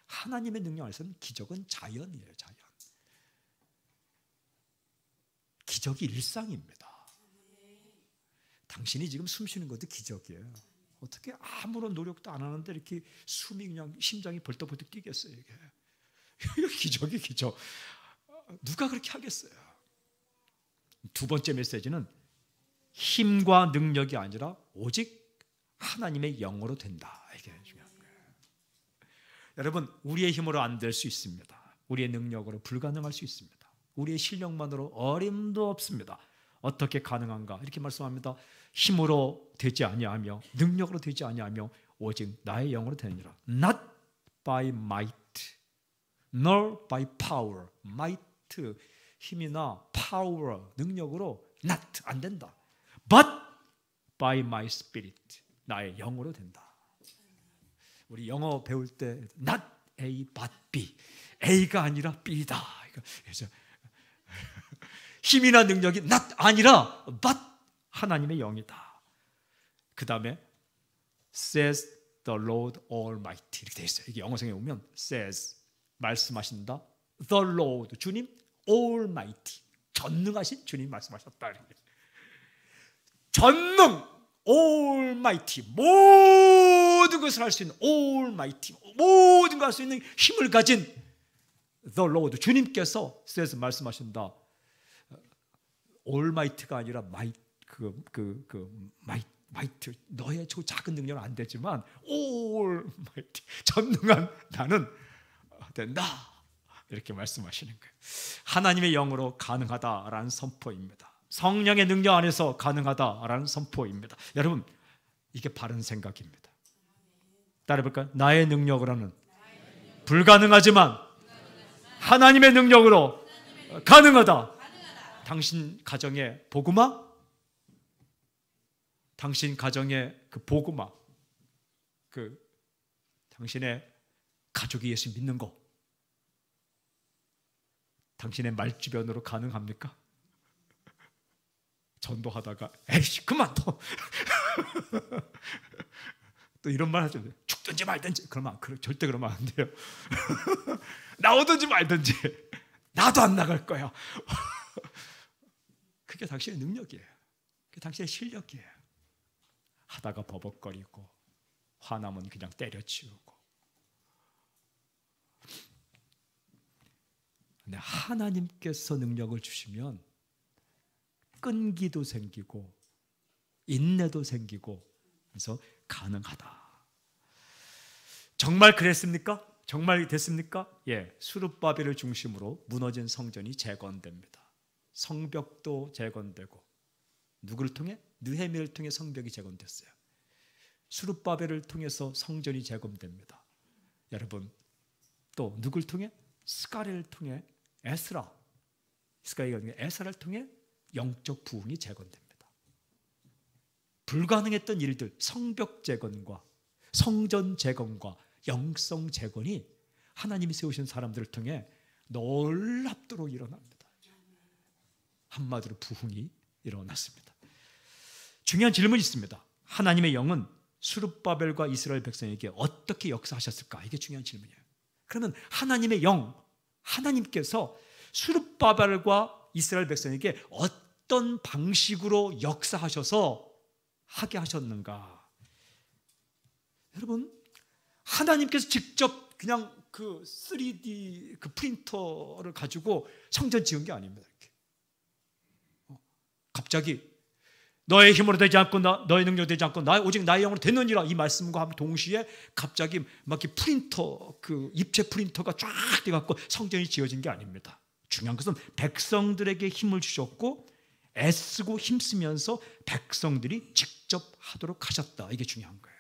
하나님의 능력 안에서는 기적은 자연이에요. 자연. 기적이 일상입니다. 당신이 지금 숨 쉬는 것도 기적이에요. 어떻게 아무런 노력도 안 하는데 이렇게 숨이 그냥 심장이 벌떡벌떡 뛰겠어요. 이게 기적이 기적. 누가 그렇게 하겠어요? 두 번째 메시지는 힘과 능력이 아니라 오직 하나님의 영으로 된다. 이게 중요한 거예요. 여러분, 우리의 힘으로 안 될 수 있습니다. 우리의 능력으로 불가능할 수 있습니다. 우리의 실력만으로 어림도 없습니다. 어떻게 가능한가? 이렇게 말씀합니다. 힘으로 되지 아니하며 능력으로 되지 아니하며 오직 나의 영으로 되느니라. Not by might, nor by power. might, 힘이나 power, 능력으로 not, 안 된다. But by my spirit, 나의 영으로 된다. 우리 영어 배울 때 not A, but B. A가 아니라 B다. 그래서 힘이나 능력이 not 아니라 but 하나님의 영이다. 그 다음에 says the Lord Almighty 이렇게 되어 있어요. 이게 영어성에 보면 says 말씀하신다. The Lord 주님 Almighty 전능하신 주님 말씀하셨다. 전능 Almighty 모든 것을 할 수 있는 Almighty 모든 걸 할 수 있는 힘을 가진 The Lord 주님께서 says 말씀하신다. Almighty가 아니라 might might 너의 저 작은 능력은 안 되지만 Almighty 전능한 나는 된다. 이렇게 말씀하시는 거예요. 하나님의 영으로 가능하다라는 선포입니다. 성령의 능력 안에서 가능하다라는 선포입니다. 여러분, 이게 바른 생각입니다. 따라해볼까요? 나의 능력으로는 불가능하지만 하나님의 능력으로 가능하다. 당신 가정의 복음화, 당신 가정의 그 복음화, 그 당신의 가족이 예수 믿는 거, 당신의 말주변으로 가능합니까? 전도하다가 에이씨 그만둬 또 이런 말 하죠. 죽든지 말든지. 그러면 절대 그러면 안 돼요. 나오든지 말든지 나도 안 나갈 거야. 그게 당신의 능력이에요. 그게 당신의 실력이에요. 하다가 버벅거리고 화나면 그냥 때려치우고. 근데 하나님께서 능력을 주시면 끈기도 생기고 인내도 생기고 그래서 가능하다. 정말 그랬습니까? 정말 됐습니까? 예, 수룹바벨을 중심으로 무너진 성전이 재건됩니다. 성벽도 재건되고 누구를 통해? 느헤미야를 통해 성벽이 재건됐어요. 수룹바벨을 통해서 성전이 재건됩니다. 여러분, 또 누구를 통해? 스가랴를 통해 에스라를 통해 영적 부흥이 재건됩니다. 불가능했던 일들, 성벽 재건과 성전 재건과 영성 재건이 하나님이 세우신 사람들을 통해 놀랍도록 일어납니다. 한마디로 부흥이 일어났습니다. 중요한 질문이 있습니다. 하나님의 영은 수룹바벨과 이스라엘 백성에게 어떻게 역사하셨을까? 이게 중요한 질문이에요. 그러면 하나님의 영, 하나님께서 수룹바벨과 이스라엘 백성에게 어떤 방식으로 역사하셔서 하게 하셨는가? 여러분, 하나님께서 직접 그냥 그 3D 그 프린터를 가지고 성전 지은 게 아닙니다. 이렇게. 갑자기 너의 힘으로 되지 않고 너의 능력으로 되지 않고 오직 나의 영으로 되느니라 이 말씀과 함께 동시에 갑자기 막 이렇게 프린터 그 입체 프린터가 쫙 돼갖고 성전이 지어진 게 아닙니다. 중요한 것은 백성들에게 힘을 주셨고 애쓰고 힘쓰면서 백성들이 직접 하도록 하셨다. 이게 중요한 거예요.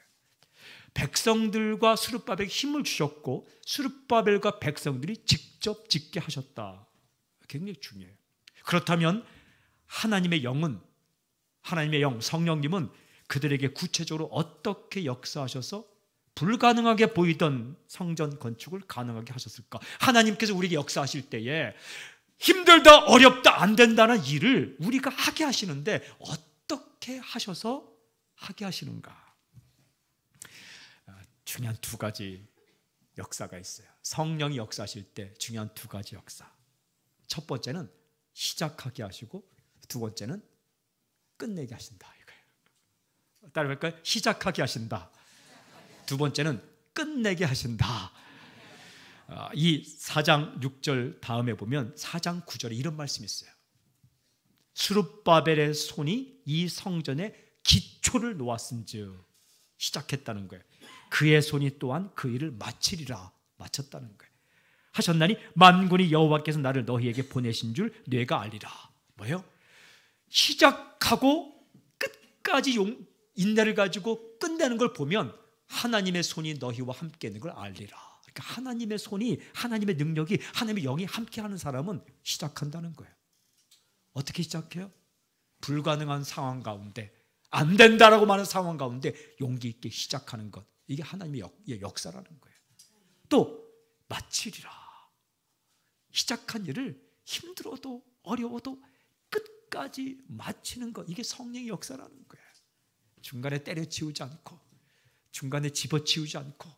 백성들과 스룹바벨에게 힘을 주셨고 스룹바벨과 백성들이 직접 짓게 하셨다. 굉장히 중요해요. 그렇다면 하나님의 영은 하나님의 영 성령님은 그들에게 구체적으로 어떻게 역사하셔서 불가능하게 보이던 성전 건축을 가능하게 하셨을까? 하나님께서 우리에게 역사하실 때에 힘들다 어렵다 안 된다는 일을 우리가 하게 하시는데 어떻게 하셔서 하게 하시는가? 중요한 두 가지 역사가 있어요. 성령이 역사하실 때 중요한 두 가지 역사. 첫 번째는 시작하게 하시고 두 번째는 끝내게 하신다 이거예요. 따라할까요? 시작하게 하신다. 두 번째는 끝내게 하신다. 이 4장 6절 다음에 보면 4장 9절에 이런 말씀이 있어요. 스룹바벨의 손이 이 성전에 기초를 놓았은즉 시작했다는 거예요. 그의 손이 또한 그 일을 마치리라 마쳤다는 거예요. 하셨나니 만군의 여호와께서 나를 너희에게 보내신 줄 뇌가 알리라. 뭐예요? 시작하고 끝까지 인내를 가지고 끝내는 걸 보면 하나님의 손이 너희와 함께 있는 걸 알리라. 그러니까 하나님의 손이 하나님의 능력이 하나님의 영이 함께하는 사람은 시작한다는 거예요. 어떻게 시작해요? 불가능한 상황 가운데 안 된다라고 말하는 상황 가운데 용기 있게 시작하는 것. 이게 하나님의 역사라는 거예요. 또 마치리라. 시작한 일을 힘들어도 어려워도 끝까지 마치는 것. 이게 성령의 역사라는 거예요. 중간에 때려치우지 않고 중간에 집어치우지 않고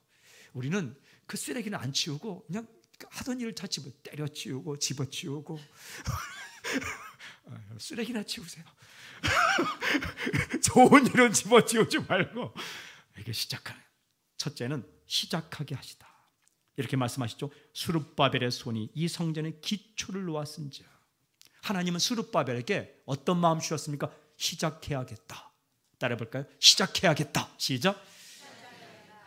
우리는 그 쓰레기는 안 치우고 그냥 하던 일을 다 때려치우고 집어치우고 쓰레기나 치우세요. 좋은 일은 집어치우지 말고 이게 시작하는. 첫째는 시작하게 하시다. 이렇게 말씀하시죠. 스룹바벨의 손이 이 성전의 기초를 놓았은즉. 하나님은 스룹바벨에게 어떤 마음 주셨습니까? 시작해야겠다. 따라해볼까요? 시작해야겠다. 시작.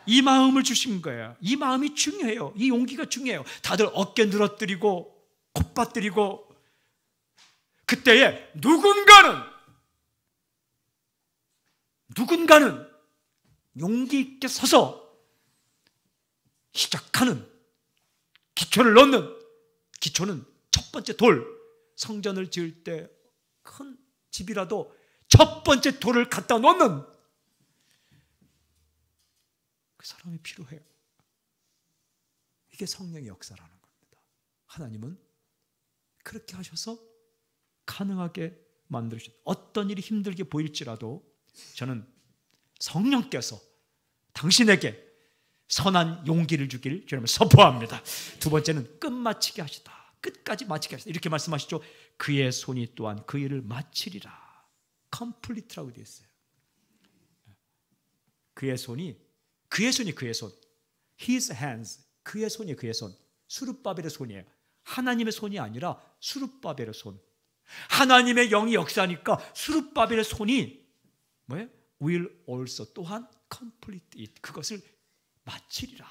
이 마음을 주신 거예요. 이 마음이 중요해요. 이 용기가 중요해요. 다들 어깨 늘어뜨리고 콧받들이고 그때에 누군가는 용기 있게 서서 시작하는 기초를 넣는 기초는 첫 번째 돌. 성전을 지을 때 큰 집이라도 첫 번째 돌을 갖다 놓는 그 사람이 필요해요. 이게 성령의 역사라는 겁니다. 하나님은 그렇게 하셔서 가능하게 만들으셨다. 어떤 일이 힘들게 보일지라도 저는 성령께서 당신에게 선한 용기를 주기를 주님을 선포합니다. 두 번째는 끝마치게 하시다. 끝까지 마치게 하시다. 이렇게 말씀하시죠. 그의 손이 또한 그 일을 마치리라. complete라고 되어 있어요. 그의 손. His hands. 그의 손이 그의 손. 스룹바벨의 손이에요. 하나님의 손이 아니라 스룹바벨의 손. 하나님의 영이 역사하니까 스룹바벨의 손이 뭐예요? will also 또한 complete it. 그것을 마치리라.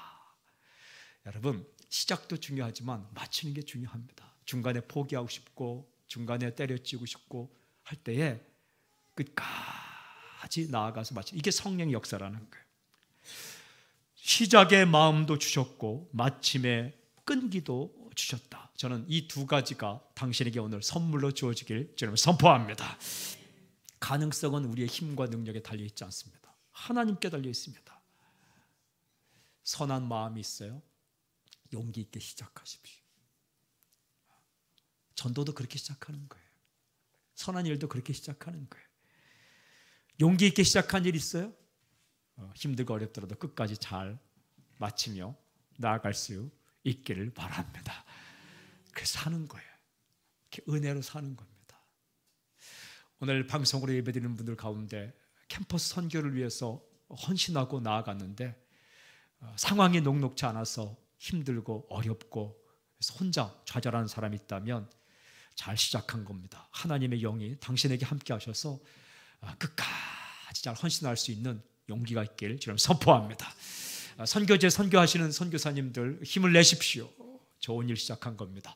여러분 시작도 중요하지만 마치는 게 중요합니다. 중간에 포기하고 싶고 중간에 때려치우고 싶고 할 때에 끝까지 나아가서 마치는 이게 성령의 역사라는 거예요. 시작의 마음도 주셨고 마침의 끈기도 주셨다. 저는 이 두 가지가 당신에게 오늘 선물로 주어지길 저는 선포합니다. 가능성은 우리의 힘과 능력에 달려있지 않습니다. 하나님께 달려있습니다. 선한 마음이 있어요. 용기 있게 시작하십시오. 전도도 그렇게 시작하는 거예요. 선한 일도 그렇게 시작하는 거예요. 용기 있게 시작한 일 있어요? 힘들고 어렵더라도 끝까지 잘 마치며 나아갈 수 있기를 바랍니다. 그래서 사는 거예요. 이렇게 은혜로 사는 겁니다. 오늘 방송으로 예배드리는 분들 가운데 캠퍼스 선교를 위해서 헌신하고 나아갔는데 상황이 녹록지 않아서 힘들고 어렵고 그래서 혼자 좌절하는 사람이 있다면 잘 시작한 겁니다. 하나님의 영이 당신에게 함께 하셔서 끝까지 잘 헌신할 수 있는 용기가 있길 주님 선포합니다. 선교제 선교하시는 선교사님들 힘을 내십시오. 좋은 일 시작한 겁니다.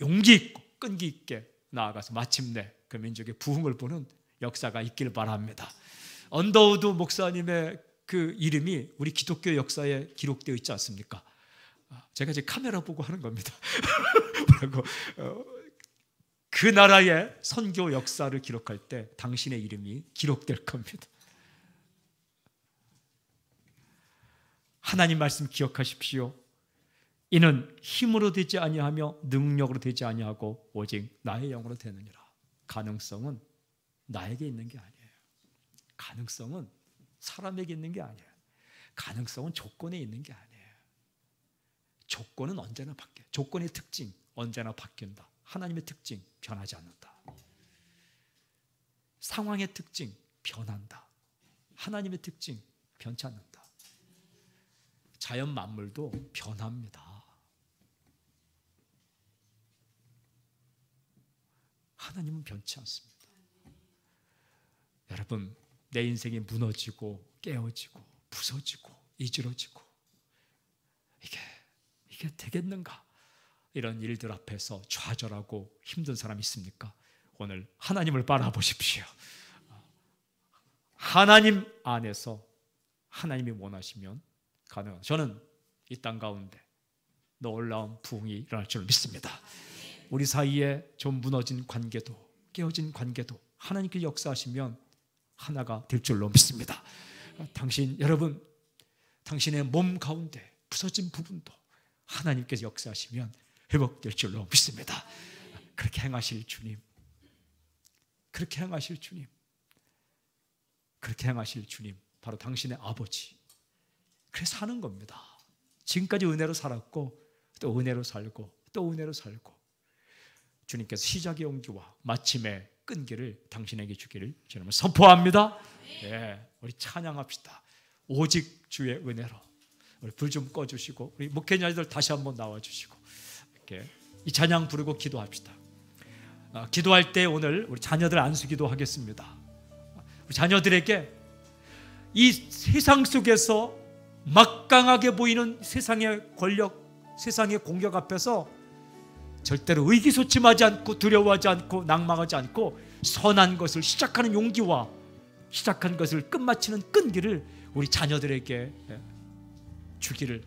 용기 있고 끈기 있게 나아가서 마침내 그 민족의 부흥을 보는 역사가 있길 바랍니다. 언더우드 목사님의 그 이름이 우리 기독교 역사에 기록되어 있지 않습니까? 제가 지금 카메라 보고 하는 겁니다. 그 나라의 선교 역사를 기록할 때 당신의 이름이 기록될 겁니다. 하나님 말씀 기억하십시오. 이는 힘으로 되지 아니하며 능력으로 되지 아니하고 오직 나의 영으로 되느니라. 가능성은 나에게 있는 게 아니에요. 가능성은 사람에게 있는 게 아니에요. 가능성은 조건에 있는 게 아니에요. 조건은 언제나 바뀌어요. 조건의 특징 언제나 바뀐다. 하나님의 특징 변하지 않는다. 상황의 특징 변한다. 하나님의 특징 변치 않는다. 자연 만물도 변합니다. 하나님은 변치 않습니다. 여러분, 내 인생이 무너지고 깨어지고 부서지고 이지러지고 이게 되겠는가? 이런 일들 앞에서 좌절하고 힘든 사람이 있습니까? 오늘 하나님을 바라보십시오. 하나님 안에서 하나님이 원하시면 가능합니다. 저는 이 땅 가운데 놀라운 부흥이 일어날 줄 믿습니다. 우리 사이에 좀 무너진 관계도 깨어진 관계도 하나님께 역사하시면 하나가 될 줄로 믿습니다. 여러분 당신의 몸 가운데 부서진 부분도 하나님께서 역사하시면 회복될 줄로 믿습니다. 그렇게 행하실 주님, 그렇게 행하실 주님, 그렇게 행하실 주님 바로 당신의 아버지. 그래서 사는 겁니다. 지금까지 은혜로 살았고 또 은혜로 살고 또 은혜로 살고 주님께서 시작의 용기와 마침의 끈기를 당신에게 주기를 저는 선포합니다. 예, 우리 찬양합시다. 오직 주의 은혜로. 우리 불 좀 꺼주시고 우리 목회자들 다시 한번 나와주시고 이렇게 이 찬양 부르고 기도합시다. 기도할 때 오늘 우리 자녀들 안수기도 하겠습니다. 우리 자녀들에게 이 세상 속에서 막강하게 보이는 세상의 권력, 세상의 공격 앞에서 절대로 의기소침하지 않고 두려워하지 않고 낭망하지 않고 선한 것을 시작하는 용기와 시작한 것을 끝마치는 끈기를 우리 자녀들에게 주기를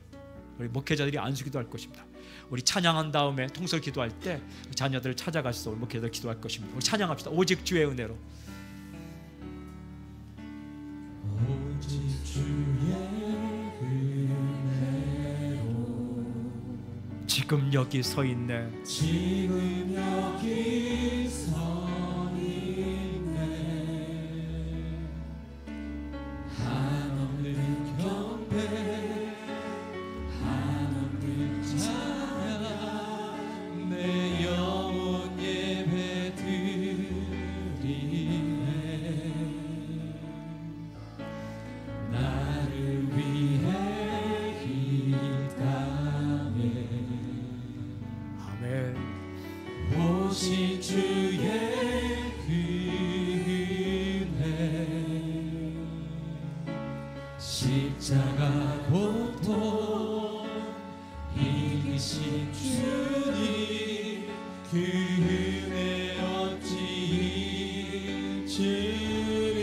우리 목회자들이 안수기도 할 것입니다. 우리 찬양한 다음에 통설 기도할 때 자녀들을 찾아가서 우리 목회자들 기도할 것입니다. 우리 찬양합시다. 오직 주의 은혜로. 오직 주의 은혜로 지금 여기 서 있네. 지금 여기 서 있네. 한없는 경배 한없는 찬양 내 영혼 예배 드리네. 나를 위해 이 땅에 아멘. 오직 주의 은혜 십자가 고통 이기신 주님 그 은혜 어찌 잊으리.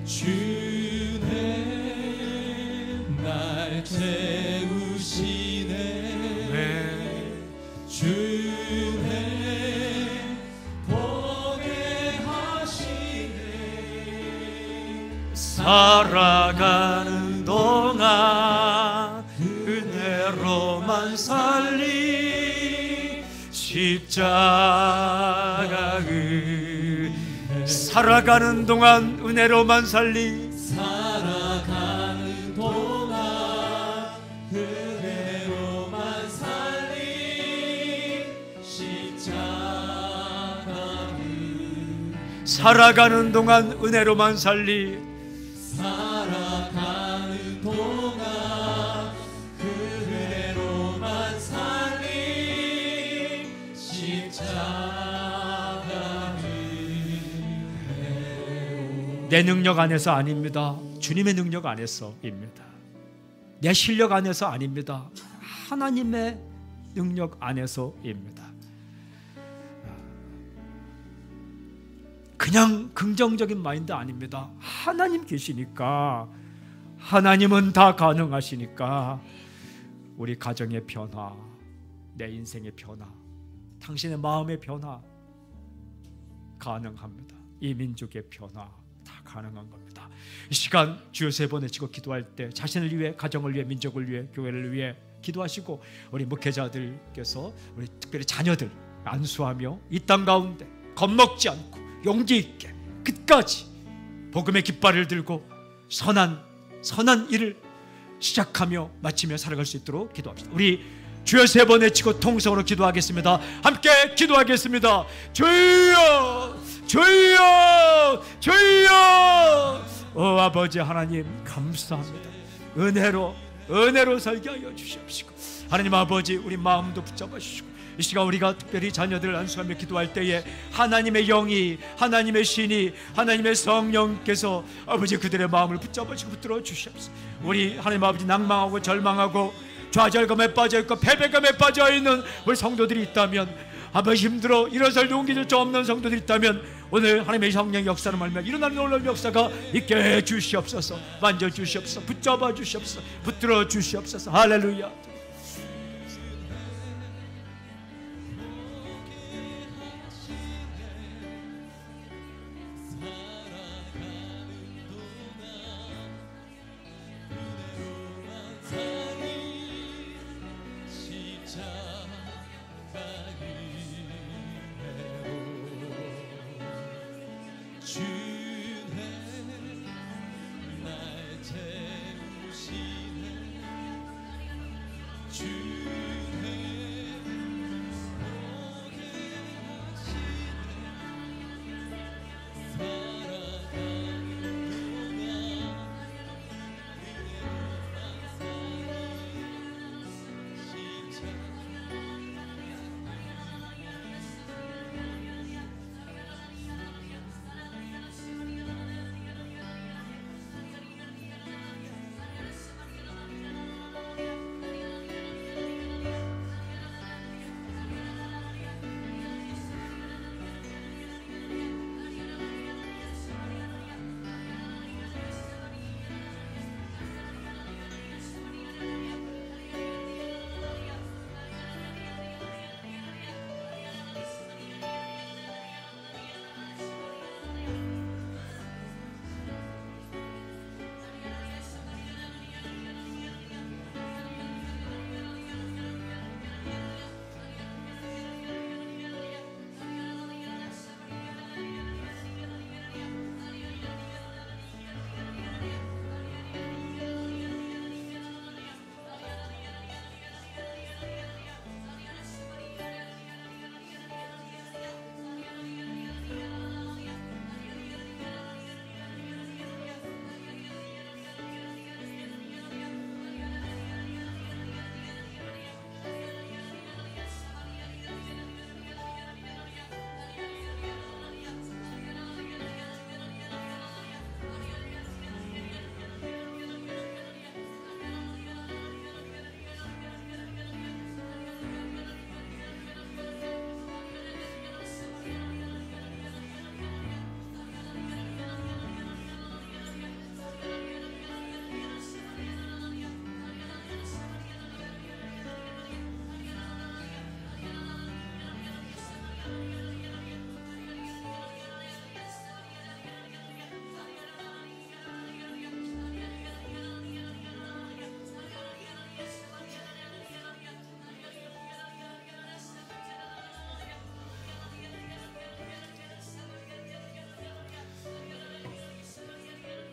주는 날 채우시네. 주는 보게 하시네. 살아가는 동안 은혜로만 살리 십자가 살아가는 동안 은혜로만 살리 살아가는 동안 은혜로만 살리 십자가 살아가는 동안 은혜로만 살리. 살아가는 동안 그대로만 살리. 십자가 은혜로. 내 능력 안에서 아닙니다. 주님의 능력 안에서입니다. 내 실력 안에서 아닙니다. 하나님의 능력 안에서입니다. 그냥 긍정적인 마인드 아닙니다. 하나님 계시니까, 하나님은 다 가능하시니까 우리 가정의 변화, 내 인생의 변화, 당신의 마음의 변화 가능합니다. 이 민족의 변화 다 가능한 겁니다. 이 시간 주여 세 번 외치고 기도할 때 자신을 위해, 가정을 위해, 민족을 위해, 교회를 위해 기도하시고, 우리 목회자들께서 우리 특별히 자녀들 안수하며 이 땅 가운데 겁먹지 않고 용기 있게 끝까지 복음의 깃발을 들고 선한 일을 시작하며 마치며 살아갈 수 있도록 기도합시다. 우리 주여 세 번 외치고 통성으로 기도하겠습니다. 함께 기도하겠습니다. 주여, 주여, 주여. 아버지 하나님 감사합니다. 은혜로 살게 하여 주시옵시고, 하나님 아버지 우리 마음도 붙잡아 주시고, 이 시간 우리가 특별히 자녀들을 안수하며 기도할 때에 하나님의 영이, 하나님의 신이, 하나님의 성령께서 아버지 그들의 마음을 붙잡아 주시고 붙들어 주시옵소서. 우리 하나님 아버지 낭망하고 절망하고 좌절감에 빠져있고 패배감에 빠져있는 우리 성도들이 있다면, 아버지 힘들어 일어설 용기조차 없는 성도들이 있다면, 오늘 하나님의 성령 역사를 말며 일어나는 놀라운 역사가 있게 해 주시옵소서. 만져주시옵소서. 붙잡아 주시옵소서. 붙들어 주시옵소서. 할렐루야.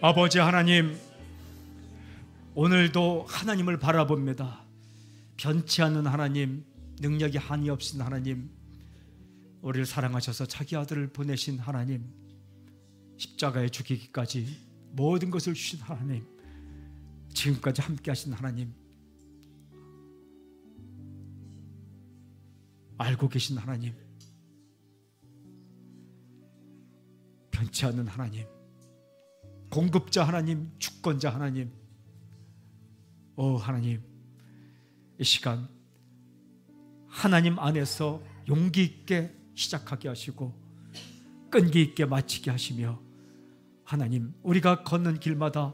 아버지 하나님, 오늘도 하나님을 바라봅니다. 변치 않는 하나님, 능력이 한이 없으신 하나님, 우리를 사랑하셔서 자기 아들을 보내신 하나님, 십자가에 죽이기까지 모든 것을 주신 하나님, 지금까지 함께 하신 하나님, 알고 계신 하나님, 변치 않는 하나님, 공급자 하나님, 주권자 하나님, 하나님, 이 시간 하나님 안에서 용기 있게 시작하게 하시고 끈기 있게 마치게 하시며, 하나님, 우리가 걷는 길마다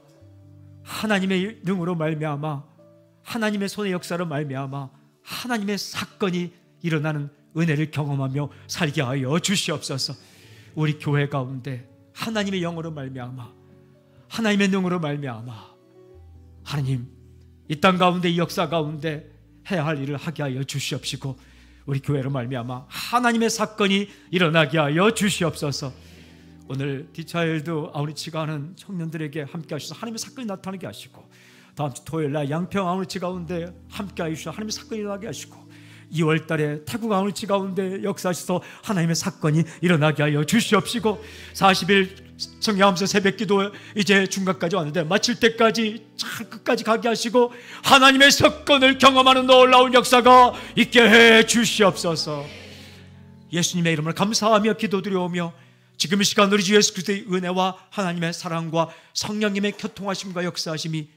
하나님의 능으로 말미암아, 하나님의 손의 역사로 말미암아 하나님의 사건이 일어나는 은혜를 경험하며 살게 하여 주시옵소서. 우리 교회 가운데 하나님의 영으로 말미암아, 하나님의 능으로 말미암아, 하나님, 이 땅 가운데, 이 역사 가운데 해야 할 일을 하게 하여 주시옵시고, 우리 교회로 말미암아 하나님의 사건이 일어나게 하여 주시옵소서. 오늘 디차일드 아우리치가 하는 청년들에게 함께 하셔서 하나님의 사건이 나타나게 하시고, 다음 주 토요일 날 양평 아우리치 가운데 함께 하셔서 하나님의 사건이 일어나게 하시고, 2월 달에 태국 아우리치 가운데 역사하셔서 하나님의 사건이 일어나게 하여 주시옵시고, 40일 성경하면서 새벽기도 이제 중간까지 왔는데 마칠 때까지 잘 끝까지 가게 하시고 하나님의 사건을 경험하는 놀라운 역사가 있게 해 주시옵소서. 예수님의 이름을 감사하며 기도드려오며, 지금 이 시간 우리 주 예수 그리스도의 은혜와 하나님의 사랑과 성령님의 교통하심과 역사하심이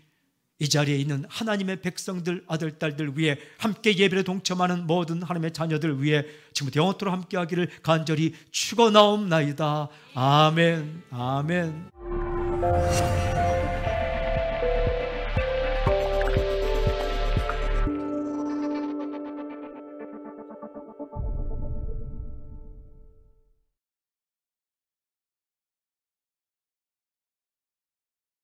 이 자리에 있는 하나님의 백성들, 아들, 딸들 위해, 함께 예배에 동참하는 모든 하나님의 자녀들 위해 지금부터 영원토록 함께하기를 간절히 축원하옵나이다. 아멘. 아멘.